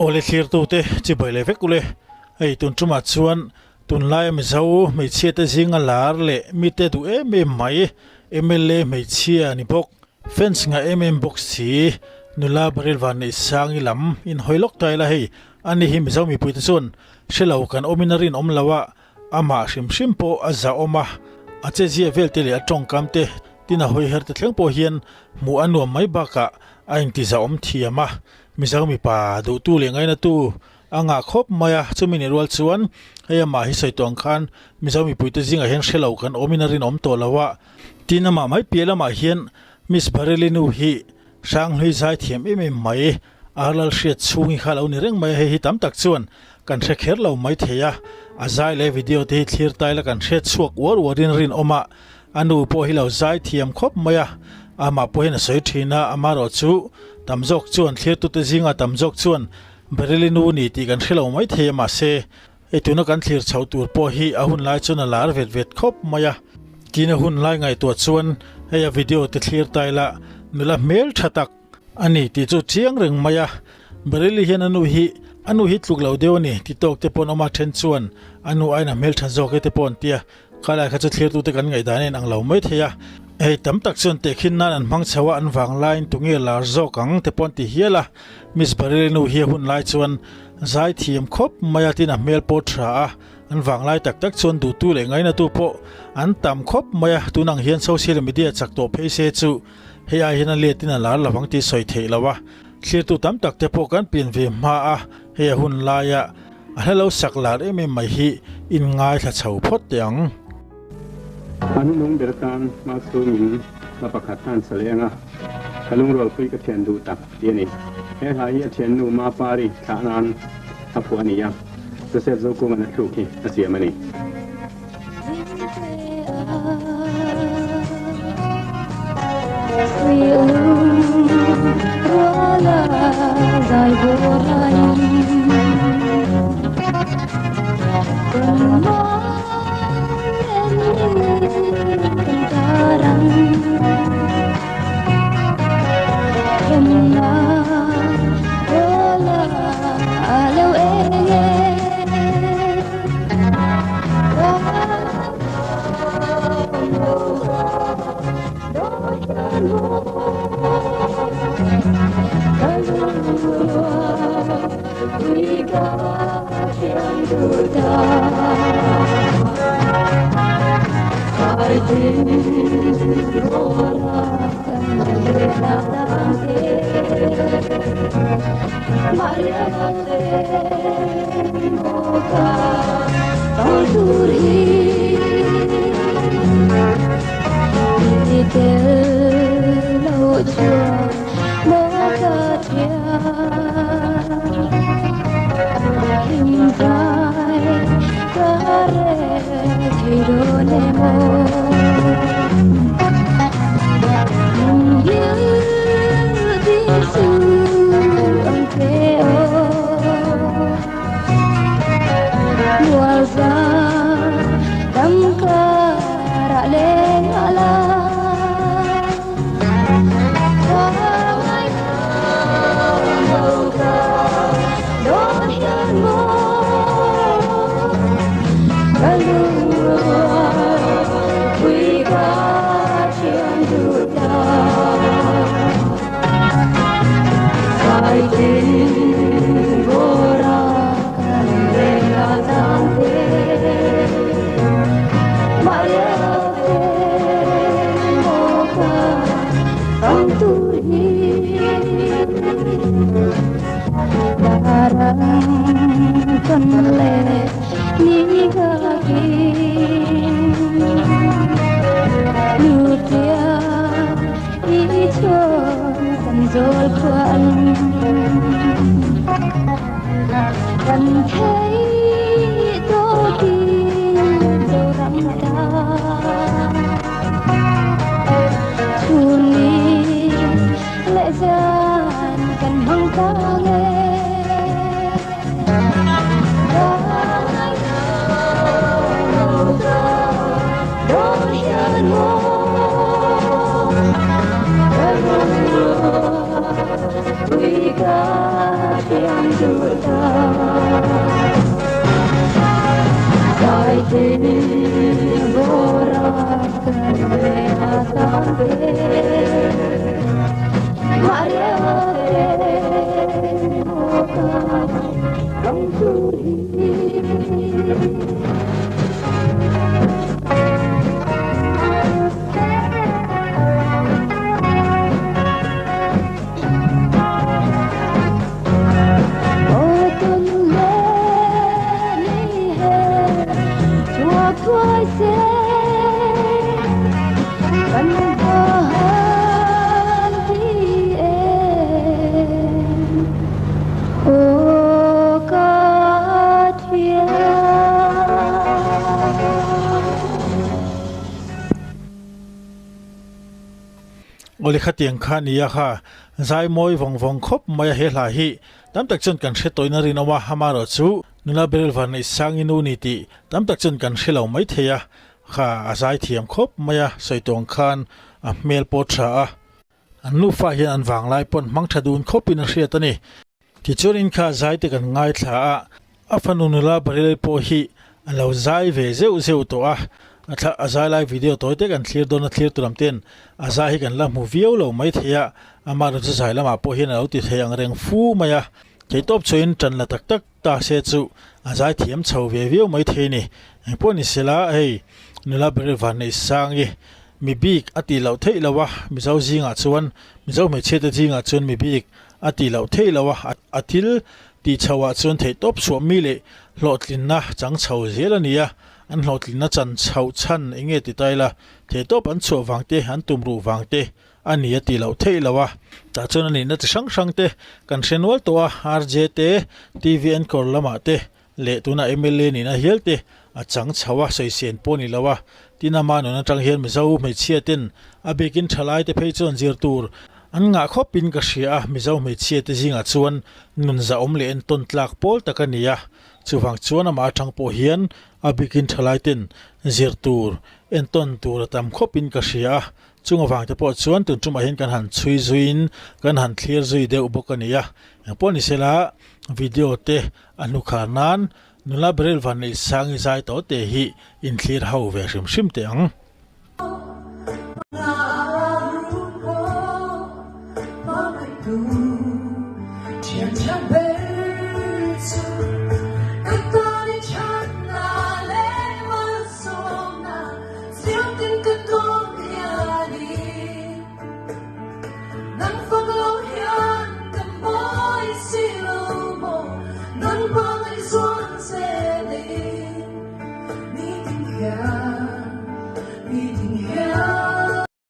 ole thlir tu te chi bai le vek ule ei tun chuma chuan tun lai mi zo mi chia te zinga lar le mi te tu mai mla mi chia ni bok fence nga box chi nula baril van ni sangi lam in hoilok tai la hei ani hi mi zo mi pui te chun shelo kan ominarin omlawa ama shim po aza oma ache ji vel te le atong kam te tina hoi her te thleng po hian mu anuam mai baka a in ti za om thiama mi zo mi pa du tu le ngai na tu anga khop maya chumi ni rol chuan heya ma hi soitong khan mi zo mi pui te jinga hen shelo kan ominarin om to lawa tina ma mai piela ma hian miss barelinu hi sang hlui zai thiam mai arlal hriat chungi khalo ni reng mai hi tam tak chuan kan hre kher lo mai theya azai le video te thlir tai la kan hre chuak warin rin oma anu po hi lo zai thiam khop maya ama po hin soi thina amaro chu tamjok chuan thlir tu te zinga tamjok chuan barelinu ni ti kan hre lo mai theya ma se etuna kan thlir chho tur po hi ahun lai chuna lar vet khop maya kina hun lai ngai to chuan heya video te thlir tai la nula mel thatak ani ti chu chiang reng maya bareli hian anu hi tluk lo deu ni ti tok te pon oma then chuan anu aina mel than zo ke te pon tia khala kha chu thlir tu te kan ngai danen ang lo mai theya ei tam tak chuan te khin nan an mang chawa an wang line tunge lar zo kang te pon ti hiala miss bareli nu hi hun lai chuan zai thiam khop maya tina mel po thra an wang lai tak chuan du tu le ngai na tu po an tam khop maya tunang hian social media chak to phaise chu heya hina le tina lar lawang ti soi thei lawa thlir tu tam tak te po kan pin ve ma a heya hun laia a hello saklar mai hi in ngai tha chho phot yang anu nung berkan masung ma pakatan salenga kalung rol pui ka thian du tak tiani he hai a thian nu ma pari thanan apuani ya se se zo ko man thu ki asiamani Hãy subscribe cho kênh Ghiền Mì Gõ để không bỏ lỡ Oli khatiang kha niya kha zai moi vong khop maya he la hi tam tak chun kan hre toina rin awa hamaro chu nula berel van nei sanginu ni ti tam tak chun kan hre lo mai theya kha azai thiam khop maya soitong khan a mel po tha a anu fa hian an wang lai pon mang thadun khopin a hriat ani ti churin kha zai te kan ngai thla a fanu nula berel po hi alo zai ve zeu to a atha azai lai video toy te kan clear don a clear turam ten azai hi kan la mu view lo mai theya ama ro chu zai lama po hian alo ti theyang reng fu maya ke top chuin tan la tak tak ta se chu azai thiam chho ve view mai the ni po ni sela hei nula ber van nei sang hi mi bik ati lo thei lawa mi zau zinga chuan mi zau me che te zinga chuan mi bik ati lo thei lawa atil ti chawa chuan thei top so mi le hlotlin na chang chho zelania an hlotlin na chan chho chan enge ti taila the top an chu wangte han tumru wangte ani ati lo thei lawa ta chuan ani na chi sang te kan hrenwal to a rj te tvn kor lama te le tuna mla ni na helte a chang chawa soisen poni lawa tina manu na tang hian mi zo me chiatin a bekin thalai te phei chon zir tur an nga khopin ka hria mi zo me chiat te zinga chuan nun za om le en ton tlak pol takania chuwang chuan ama thang po hian a bekin thalai ten zir tur en ton tur tam khopin ka hria chunga wang te po chuan tun tuma hian kan han chui zuin kan han clear zui de ubokania poni sela video te anu khanan nula berel van nei sangi zai to te hi in clear ho ve shim te ang Hãy subscribe cho kênh Ghiền Mì Gõ để không bỏ lỡ